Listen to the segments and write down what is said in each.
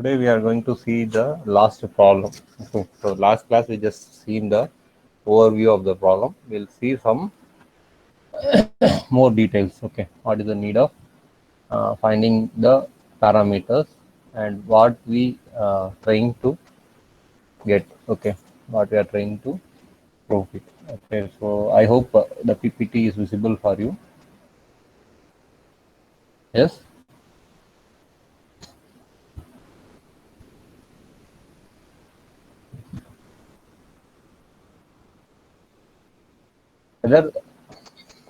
Today we are going to see the last problem. So last class we just seen the overview of the problem. We'll see some more details. Okay, what is the need of finding the parameters and what we trying to get. Okay, what we are trying to prove it. Okay, so I hope the PPT is visible for you. Yes. Whether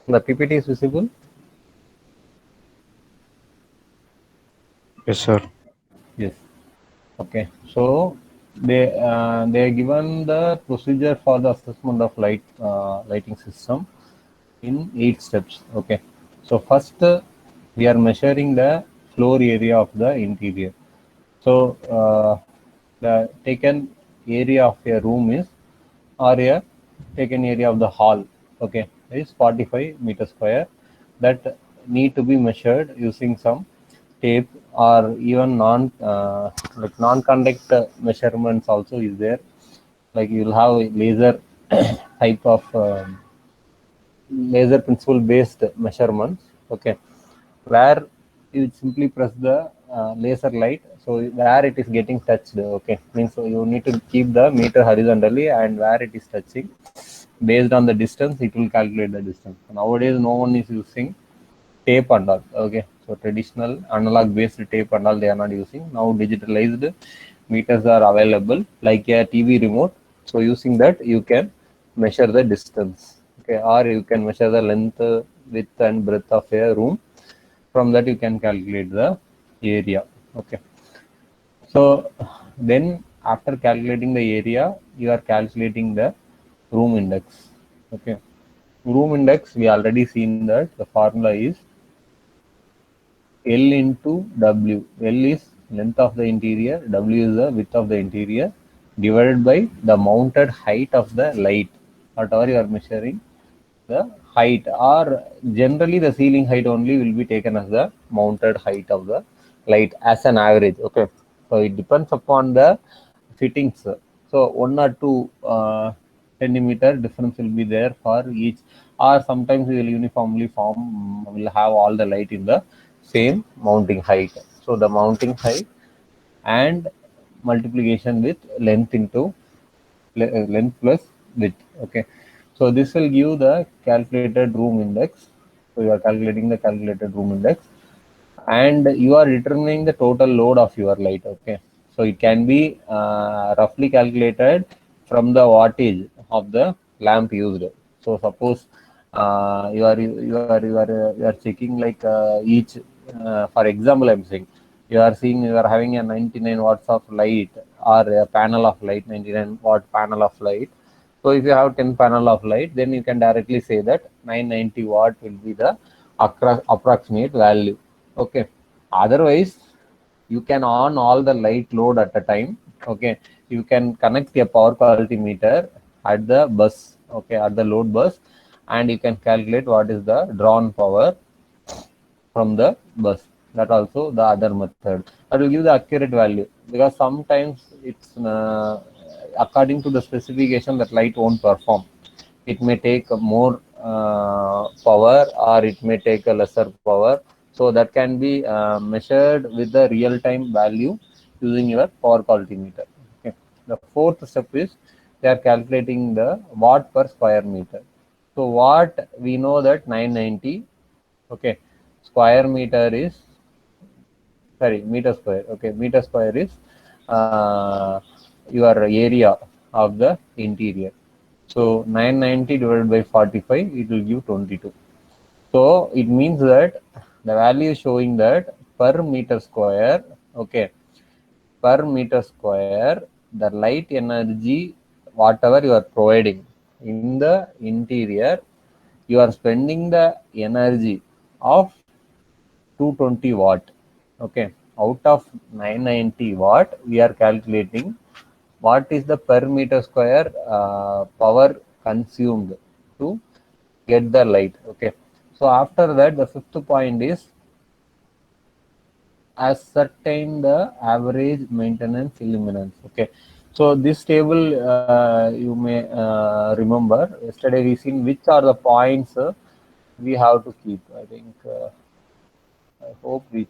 the PPT is visible? Yes, sir. Yes. Okay, so they are given the procedure for the assessment of lighting system in 8 steps. Okay, so first we are measuring the floor area of the interior. So the taken area of a room is or a taken area of the hall. Okay, is 45 meter square. That need to be measured using some tape or even like non-contact measurements also is there. Like you'll have a laser type of laser principle based measurements. Okay, where you simply press the laser light, so where it is getting touched. Okay, means so you need to keep the meter horizontally, and where it is touching, based on the distance it will calculate the distance. Nowadays no one is using tape and all. Okay, so traditional analog based tape and all they are not using. Now digitalized meters are available like a TV remote. So using that you can measure the distance. Okay, or you can measure the length, width and breadth of a room. From that you can calculate the area. Okay, so then after calculating the area you are calculating the room index. Okay, room index we already seen that the formula is L into W. L is length of the interior, W is the width of the interior, divided by the mounted height of the light. Whatever you are measuring, the height, or generally the ceiling height only will be taken as the mounted height of the light as an average. Okay, so it depends upon the fittings. So one or two centimeter difference will be there for each, or sometimes we will uniformly form will have all the light in the same mounting height. So the mounting height and multiplication with length into length plus width. Okay, so this will give the calculated room index. So you are calculating the calculated room index, and you are determining the total load of your light. Okay, so it can be roughly calculated from the wattage of the lamp used. So suppose you are checking like each for example I'm saying you are seeing you are having a 99 watts of light, or a panel of light, 99 watt panel of light. So if you have 10 panel of light, then you can directly say that 990 watt will be the approximate value. Okay, otherwise you can on all the light load at a time. Okay, you can connect a power quality meter at the bus. Okay, at the load bus, and you can calculate what is the drawn power from the bus. That also the other method. That will give the accurate value, because sometimes it's according to the specification that light won't perform. It may take more power, or it may take a lesser power. So that can be measured with the real time value using your power quality meter. Okay. The fourth step is they are calculating the watt per square meter. So watt we know that 990. Okay, square meter is, sorry, meter square. Okay, meter square is your area of the interior. So 990 divided by 45, it will give 22. So it means that the value is showing that per meter square. Okay, per meter square, the light energy whatever you are providing in the interior, you are spending the energy of 220 watt. Okay, out of 990 watt we are calculating what is the per meter square power consumed to get the light. Okay, so after that the fifth point is ascertain the average maintenance illuminance. Okay, so this table you may remember yesterday we seen which are the points we have to keep. I think I hope we.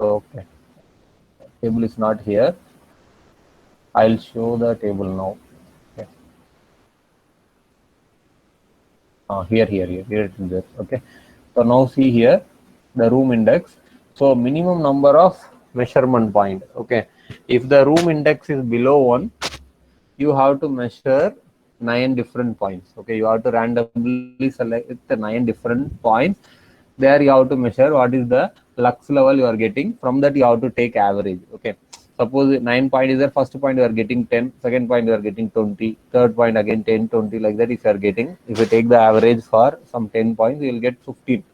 Okay, table is not here. I'll show the table now. Okay. Here it is there. Okay. So now see here the room index. So minimum number of measurement point. Okay. If the room index is below 1, you have to measure 9 different points. Okay. You have to randomly select the 9 different points. There you have to measure what is the lux level you are getting. From that you have to take average. Okay. Suppose 9 point is the first point you are getting 10, second point you are getting 20, third point again 10, 20, like that. If you are getting, if you take the average for some 10 points, you will get 15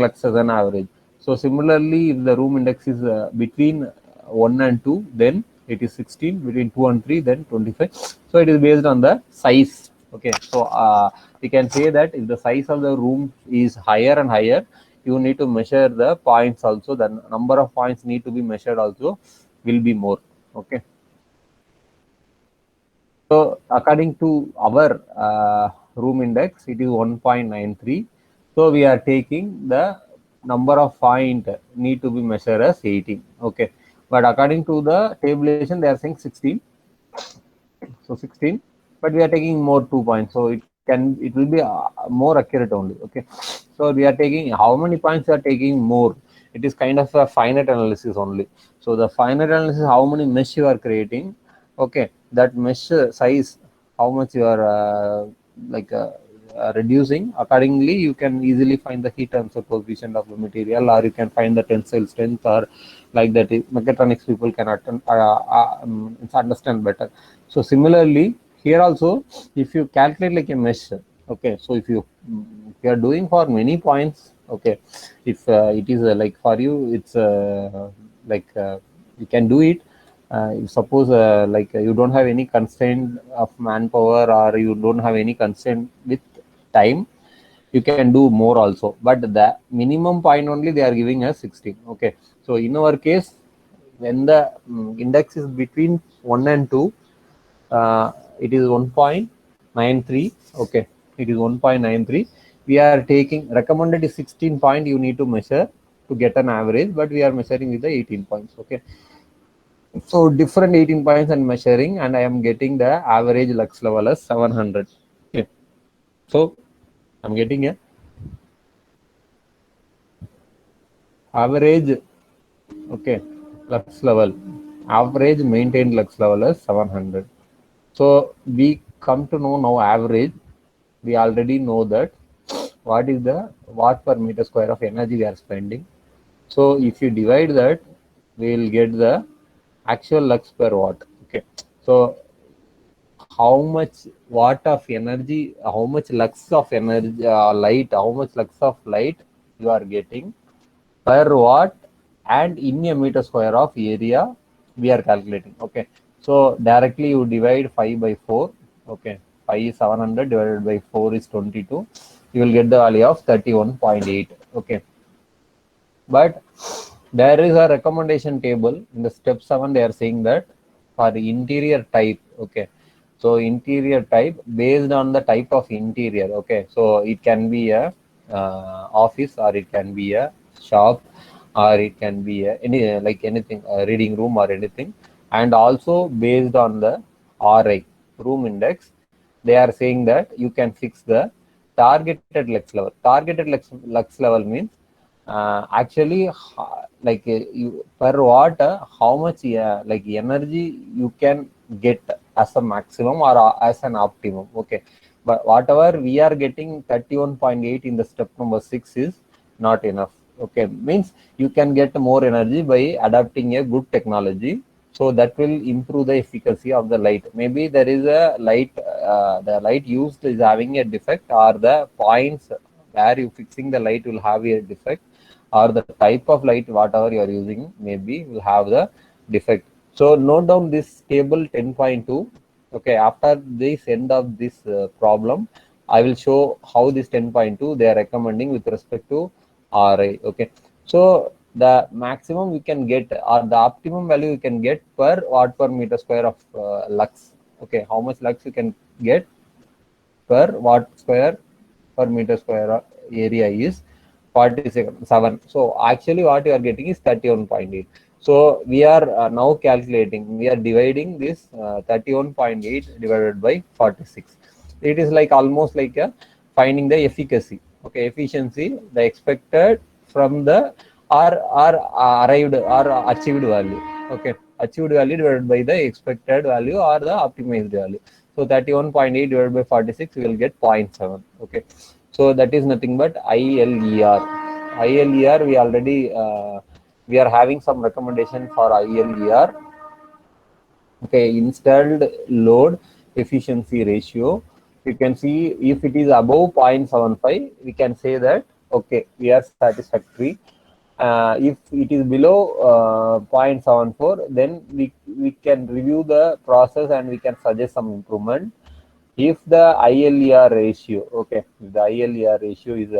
lux as an average. So similarly, if the room index is between 1 and 2, then it is 16. Between 2 and 3, then 25. So it is based on the size. Okay. So we can say that if the size of the room is higher and higher, you need to measure the points also. The number of points need to be measured also will be more. Okay. So according to our room index, it is 1.93. So we are taking the number of point need to be measured as 18. Okay. But according to the tabulation, they are saying 16. So 16, but we are taking more 2 points. So it will be more accurate only. Okay. So we are taking how many points we are taking more. It is kind of a finite analysis only. So the finite analysis, how many mesh you are creating. Okay, that mesh size, how much you are like reducing. Accordingly, you can easily find the heat transfer coefficient of the material, or you can find the tensile strength, or like that. Mechatronics people cannot understand better. So similarly, here also, if you calculate like a mesh, okay. So if you are doing for many points, okay. If it is like for you, it's like you can do it. If suppose like you don't have any constraint of manpower, or you don't have any constraint with time, you can do more also. But the minimum point only they are giving us 16. Okay. So in our case, when the index is between 1 and 2, it is 1.93. Okay, it is 1.93. We are taking recommended is 16 point you need to measure to get an average, but we are measuring with the 18 points. Okay, so different 18 points and measuring, and I am getting the average lux level as 700. Okay, so I'm getting a average. Okay, lux level, average maintained lux level as 700. So we come to know now average. We already know that what is the watt per meter square of energy we are spending. So if you divide that, we will get the actual lux per watt. Okay. So how much watt of energy, how much lux of energy, light, how much lux of light you are getting per watt and in a meter square of area we are calculating. Okay. So directly you divide 5 by 4. Okay. 5 is 700 divided by 4 is 22. You will get the value of 31.8. Okay. But there is a recommendation table in the step 7. They are saying that for the interior type. Okay. So interior type based on the type of interior. Okay. So it can be a office, or it can be a shop, or it can be any like anything, a reading room or anything. And also based on the RI, room index, they are saying that you can fix the targeted lux level. Targeted lux level means actually like you per watt how much like energy you can get as a maximum or as an optimum. Okay, but whatever we are getting 31.8 in the step number 6 is not enough. Okay, means you can get more energy by adapting a good technology, so that will improve the efficacy of the light. Maybe there is a light, the light used is having a defect, or the points where you fixing the light will have a defect, or the type of light whatever you are using maybe will have the defect. So note down this table 10.2. Okay, after this end of this problem, I will show how this 10.2 they are recommending with respect to RI. Okay, so the maximum we can get or the optimum value we can get per watt per meter square of lux. Okay, how much lux you can get per watt square per meter square area is 47. So actually what you are getting is 31.8. So we are now calculating, we are dividing this 31.8 divided by 46. It is like almost like finding the efficacy. Okay, efficiency, the expected from the or arrived or achieved value. Okay, achieved value divided by the expected value or the optimized value. So 31.8 divided by 46, we will get 0.7. Okay, so that is nothing but ILER. ILER, we already we are having some recommendation for ILER. Okay, installed load efficiency ratio. You can see if it is above 0.75, we can say that okay, we are satisfactory. If it is below 0.74, then we can review the process and we can suggest some improvement. If the ILER ratio, okay, if the ILER ratio is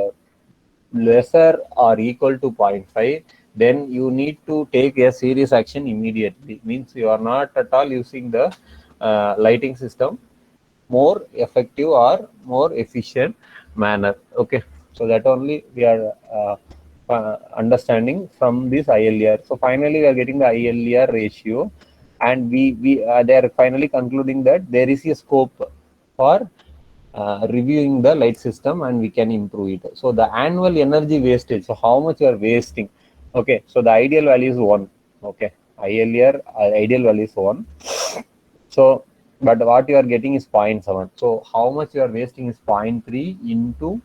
lesser or equal to 0.5, then you need to take a serious action immediately. Means you are not at all using the lighting system more effective or more efficient manner. Okay, so that only we are understanding from this ILER. So finally we are getting the ILER ratio, and we they are finally concluding that there is a scope for reviewing the light system and we can improve it. So the annual energy wastage, so how much you are wasting. Okay, so the ideal value is 1. Okay, ILER ideal value is 1. So but what you are getting is 0.7. So how much you are wasting is 0.3 into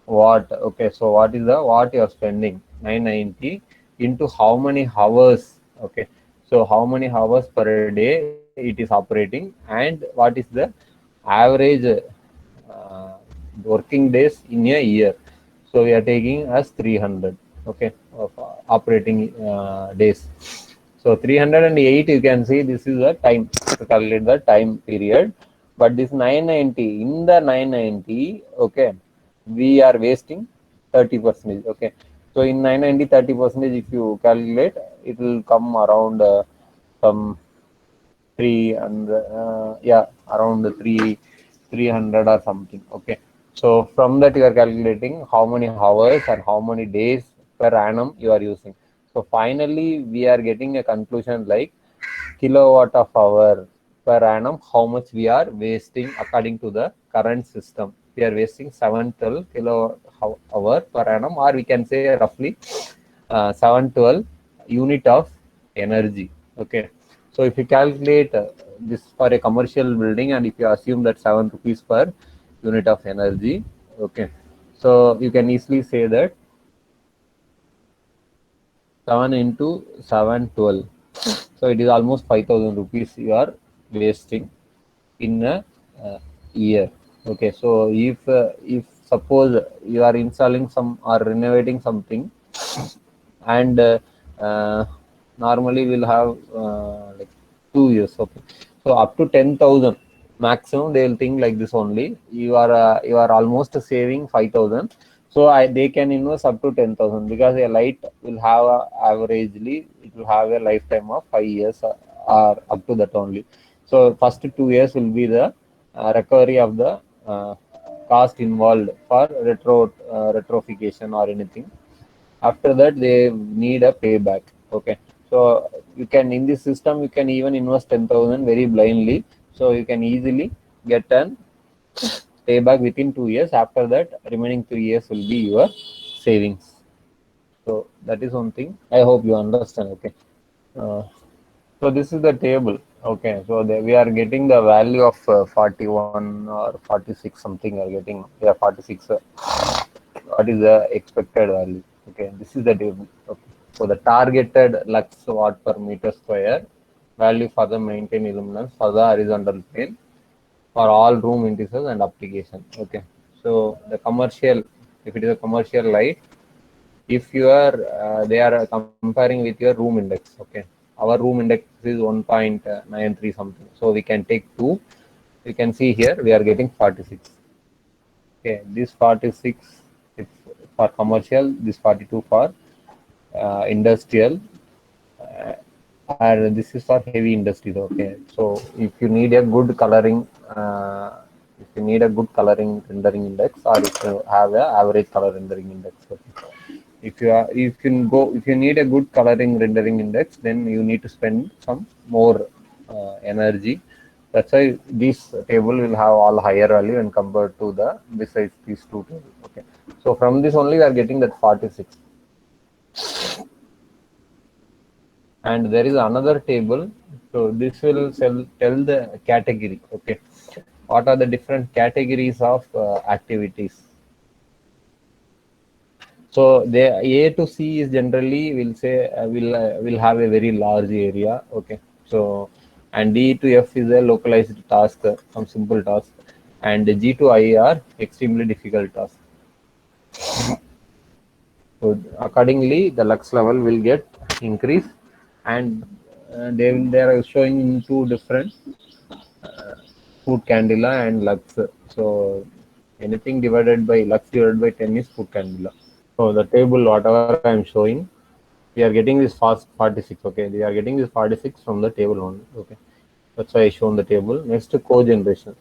what? Okay, so what is the what you are spending? 990 into how many hours? Okay, so how many hours per day it is operating, and what is the average uh, working days in a year. So we are taking as 300. Okay, of operating days. So 308, you can see this is the time to calculate the time period. But this 990, in the 990, okay, we are wasting 30%. Okay, so in 990, 30%, if you calculate, it will come around some 300, yeah, around 300 or something. Okay, so from that you are calculating how many hours and how many days per annum you are using. So finally we are getting a conclusion like kilowatt of hour per annum, how much we are wasting according to the current system. We are wasting 712 kilowatt hour per annum, or we can say roughly 712 unit of energy. Okay, so if you calculate this for a commercial building, and if you assume that 7 rupees per unit of energy, okay, so you can easily say that 7 into 712, so it is almost 5,000 rupees you are wasting in a year. Okay, so if suppose you are installing some or renovating something, and normally we'll have like 2 years. Okay, so up to 10,000 maximum they will think like this only. You are almost saving 5,000. So they can invest up to 10,000, because a light will have averagely it will have a lifetime of 5 years, or up to that only. So first 2 years will be the recovery of the cost involved for retrofittation or anything. After that they need a payback. Okay, so you can, in this system you can even invest 10,000 very blindly, so you can easily get an payback within 2 years. After that remaining 3 years will be your savings. So that is one thing, I hope you understand. Okay, uh, so this is the table. Okay, so we are getting the value of 41 or 46 something we are getting. Yeah, 46. What is the expected value? Okay, this is the table. Okay, so the targeted lux watt per meter square value for the maintained illuminance for the horizontal plane for all room indices and application. Okay, so the commercial, if it is a commercial light, if you are they are comparing with your room index. Okay, our room index is 1.93 something, so we can take 2. You can see here we are getting 46. Okay, this 46 it's for commercial, this 42 for industrial, and this is for heavy industries. Okay, so if you need a good coloring, if you need a good coloring rendering index, or if you have a average color rendering index. Okay. If you need a good coloring rendering index, then you need to spend some more energy. That's why this table will have all higher value and compared to the besides these two tables. Okay, so from this only we are getting that 46. And there is another table, so this will tell the category. Okay, what are the different categories of activities. So the A to C is generally will say will have a very large area. Okay, so and D to F is a localized task, some simple task, and G to I are extremely difficult tasks. So accordingly the lux level will get increase, and they are showing in two different food candela and lux. So anything divided by lux divided by 10 is food candela. So the table whatever I am showing, we are getting this fast 46. Okay, we are getting this 46 from the table only. Okay, that's why I shown the table. Next, cogeneration.